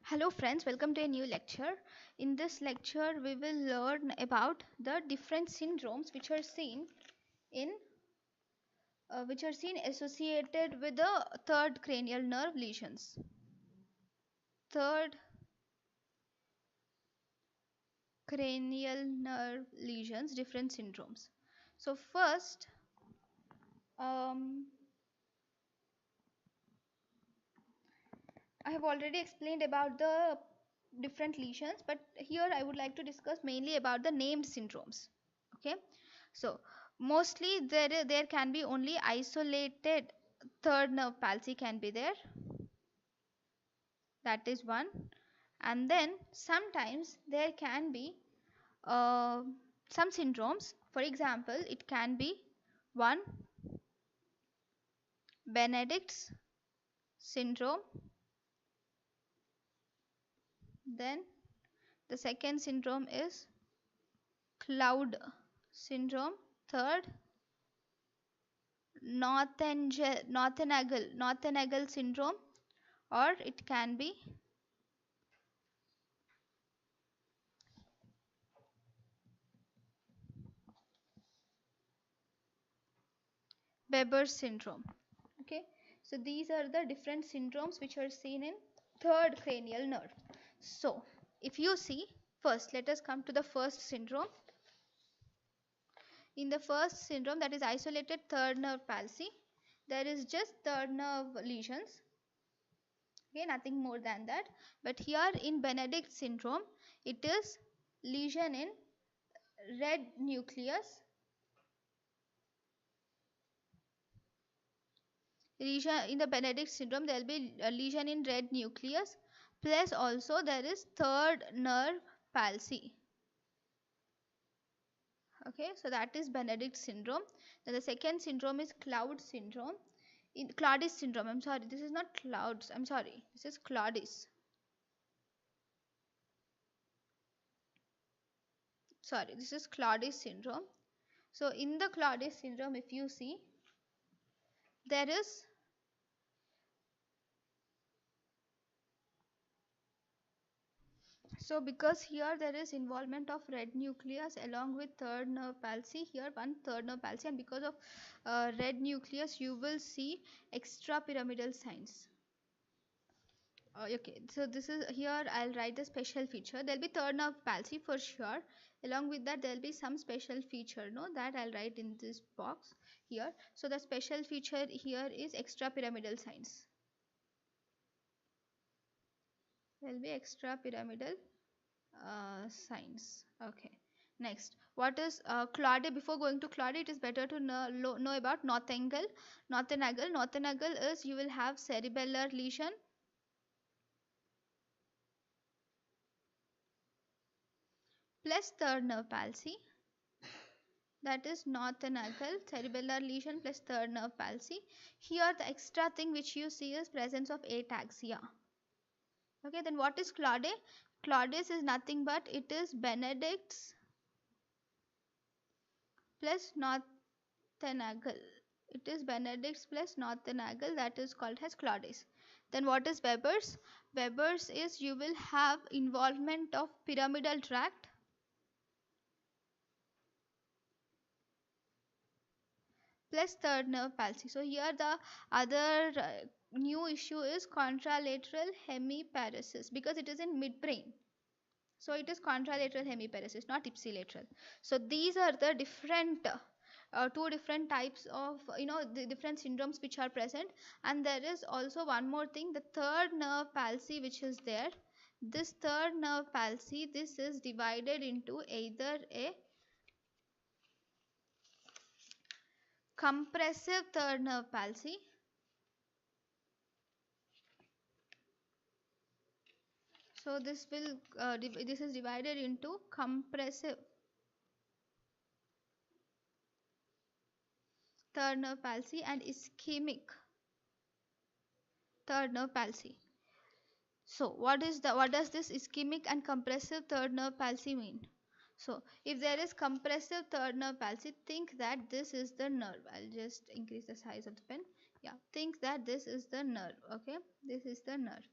Hello friends, welcome to a new lecture. In this lecture, we will learn about the different syndromes in which are seen associated with the third cranial nerve lesions. Third cranial nerve lesions, different syndromes. So first, um, I have already explained about the different lesions, but here I would like to discuss mainly about the named syndromes. Okay, so mostly there can be only isolated third nerve palsy can be there. That is one, and then sometimes there can be uh, some syndromes. For example, it can be one Benedict's syndrome, then the second syndrome is Cloud syndrome, third Northenagel syndrome, or it can be Weber syndrome. Okay, so these are the different syndromes which are seen in third cranial nerve. So if you see, first let us come to the first syndrome. In the first syndrome, that is isolated third nerve palsy, there is just third nerve lesions. Okay, nothing more than that. But here in Benedict syndrome, it is lesion in red nucleus. Lesion in the Benedict syndrome, there will be a lesion in red nucleus, plus also there is third nerve palsy. Okay, so that is Benedict syndrome. Then the second syndrome is Cloud syndrome. In Claudis syndrome, I'm sorry, this is not Clouds. I'm sorry, this is Claudis. Sorry, this is Claudis syndrome. So in the Claudis syndrome, if you see, there is so because here there is involvement of red nucleus along with third nerve palsy, here one third nerve palsy, and because of red nucleus you will see extrapyramidal signs. Okay, so this is here I'll write the special feature. There'll be third nerve palsy for sure. Along with that there'll be some special feature, no, that I'll write in this box here. So the special feature here is extrapyramidal signs. There'll be extrapyramidal signs. Okay, next, what is Claude? Before going to Claude, it is better to know about Northenagel is, you will have cerebellar lesion plus third nerve palsy. That is Northenagel, cerebellar lesion plus third nerve palsy. Here the extra thing which you see is presence of ataxia. Okay, then what is Claude? Claudius is nothing but it is Benedict's plus Northenagel. It is Benedict's plus Northenagel, that is called as Claudius. Then what is Weber's? Weber's is you will have involvement of pyramidal tract plus third nerve palsy. So here the other new issue is contralateral hemiparesis because it is in midbrain. So it is contralateral hemiparesis, not ipsilateral. So these are the different two different types of the different syndromes which are present. And there is also one more thing, the third nerve palsy which is there. This third nerve palsy, this is divided into either a compressive third nerve palsy. So this will this is divided into compressive third nerve palsy and ischemic third nerve palsy. So what does this ischemic and compressive third nerve palsy mean? So if there is compressive third nerve palsy, think that this is the nerve. I'll just increase the size of the pen. Yeah, think that this is the nerve. Okay, this is the nerve,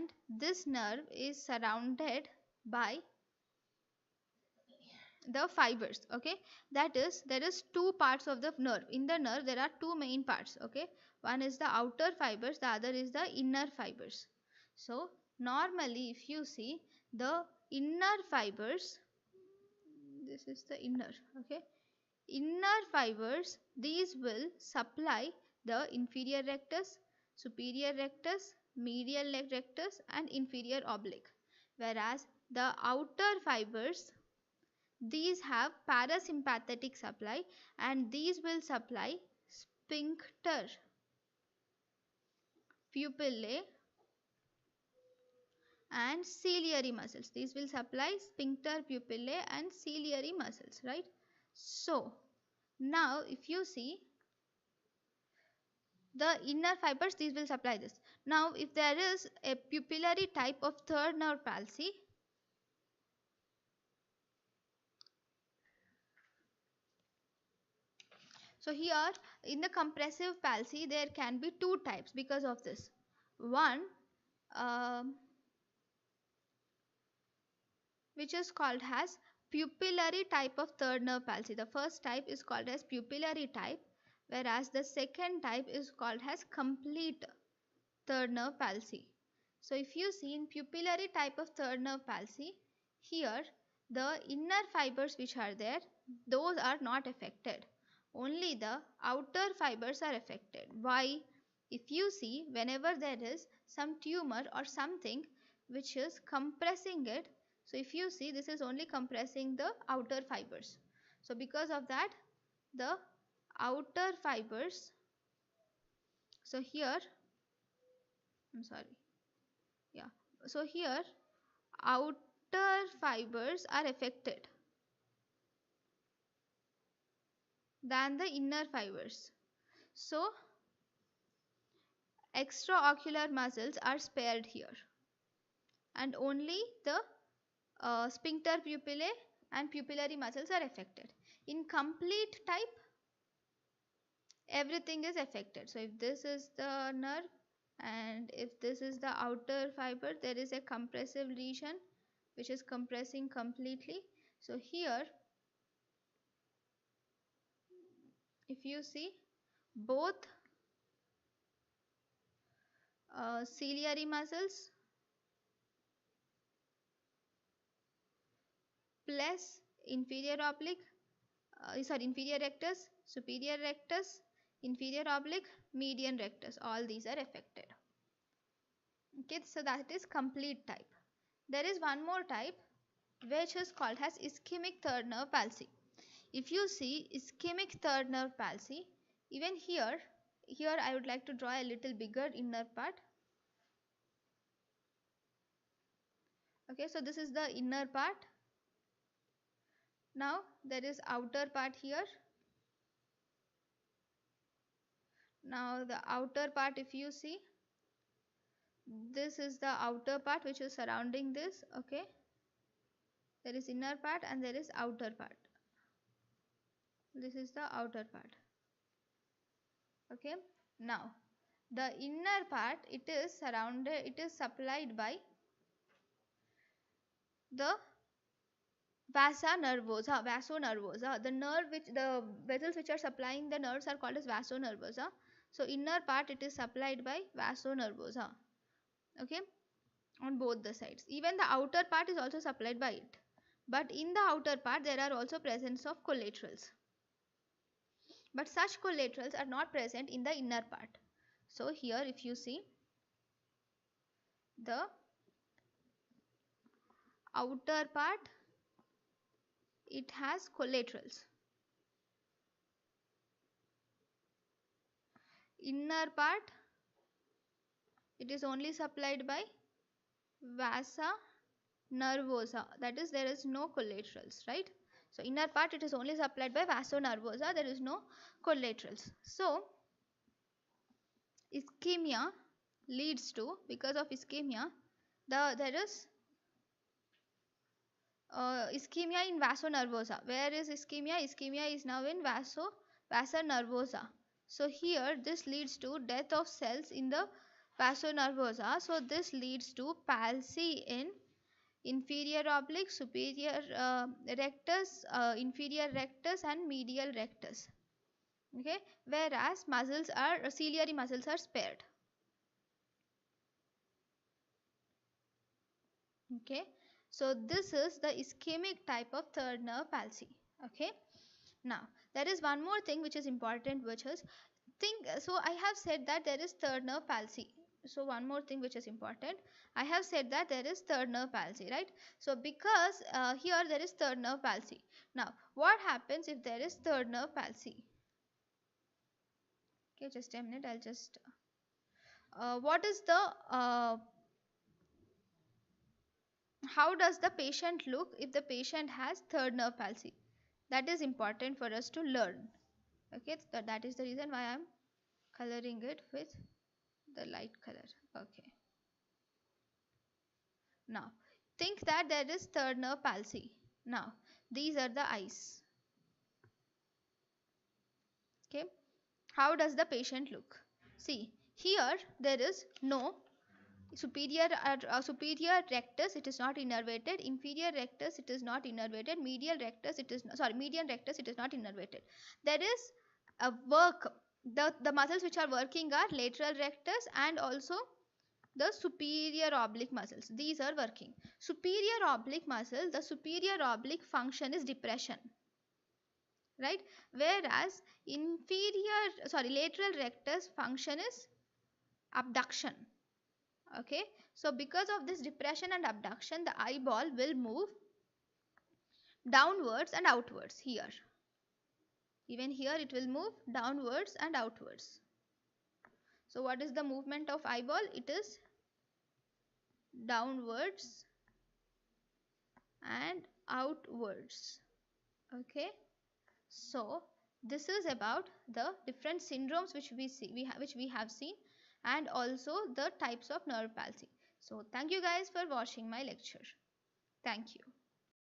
and this nerve is surrounded by the fibers. Okay, that is, there is two parts of the nerve. In the nerve there are two main parts. Okay, one is the outer fibers, the other is the inner fibers. So normally if you see the inner fibers, this is the inner. Okay, inner fibers, these will supply the inferior rectus, superior rectus, medial rectus and inferior oblique, whereas the outer fibers, these have parasympathetic supply and these will supply sphincter pupillae and ciliary muscles. These will supply sphincter pupillae and ciliary muscles, right? So now if you see the inner fibers, these will supply this. Now if there is a pupillary type of third nerve palsy, so here in the compressive palsy there can be two types because of this. One which is called as pupillary type of third nerve palsy. The first type is called as pupillary type, whereas the second type is called as complete third nerve palsy. So if you see in pupillary type of third nerve palsy, here the inner fibers which are there, those are not affected. Only the outer fibers are affected. Why? If you see, whenever there is some tumor or something which is compressing it, so if you see, this is only compressing the outer fibers. So because of that, the outer fibers, so here, I'm sorry, yeah, so here outer fibers are affected than the inner fibers. So extraocular muscles are spared here and only the sphincter pupillae and pupillary muscles are affected. In complete type, everything is affected. So if this is the nerve and if this is the outer fiber, there is a compressive lesion which is compressing completely. So here if you see, both ciliary muscles plus inferior oblique, inferior rectus, superior rectus, inferior oblique, median rectus, all these are affected. Okay, so that is complete type. There is one more type which is called as ischemic third nerve palsy. If you see ischemic third nerve palsy, even here I would like to draw a little bigger inner part. Okay, so this is the inner part. Now there is outer part here. Now the outer part, if you see, this is the outer part which is surrounding this. Okay, there is inner part and there is outer part. This is the outer part. Okay, now the inner part, it is surrounded, it is supplied by the vasa nervosa, vasonervosa. The nerve which, the vessels which are supplying the nerves are called as vasonervosa. So inner part, it is supplied by vasonervosa. Okay, on both the sides. Even the outer part is also supplied by it. But in the outer part, there are also presence of collaterals. But such collaterals are not present in the inner part. So here if you see, the outer part, it has collaterals. Inner part, it is only supplied by vasa nervosa, that is, there is no collaterals, right? So inner part, it is only supplied by vasonervosa, there is no collaterals. So ischemia leads to, because of ischemia, there is ischemia in vasonervosa. Where is ischemia? Ischemia is now in vasa nervosa. So here this leads to death of cells in the nervosa. So this leads to palsy in inferior oblique, superior rectus, inferior rectus and medial rectus. Okay, whereas muscles are ciliary muscles are spared. Okay, so this is the ischemic type of third nerve palsy. Okay, now there is one more thing which is important, which is so I have said that there is third nerve palsy. So one more thing which is important, I have said that there is third nerve palsy, right? So because here there is third nerve palsy. Now what happens if there is third nerve palsy? Okay, just a minute, I'll just what is the how does the patient look if the patient has third nerve palsy? That is important for us to learn. Okay, so that is the reason why I am coloring it with the light color. Okay, now think that there is third nerve palsy. Now these are the eyes. Okay, how does the patient look? See, here there is no superior rectus, it is not innervated. Inferior rectus, it is not innervated. Medial rectus, it is median rectus, it is not innervated. There is a work. The muscles which are working are lateral rectus and also the superior oblique muscles. These are working. Superior oblique muscle, the superior oblique function is depression, right? Whereas lateral rectus function is abduction. Okay, so because of this depression and abduction, the eyeball will move downwards and outwards. Here, even here it will move downwards and outwards. So what is the movement of eyeball? It is downwards and outwards. Okay, so this is about the different syndromes which we have seen, and also the types of nerve palsy. So thank you guys for watching my lecture. Thank you.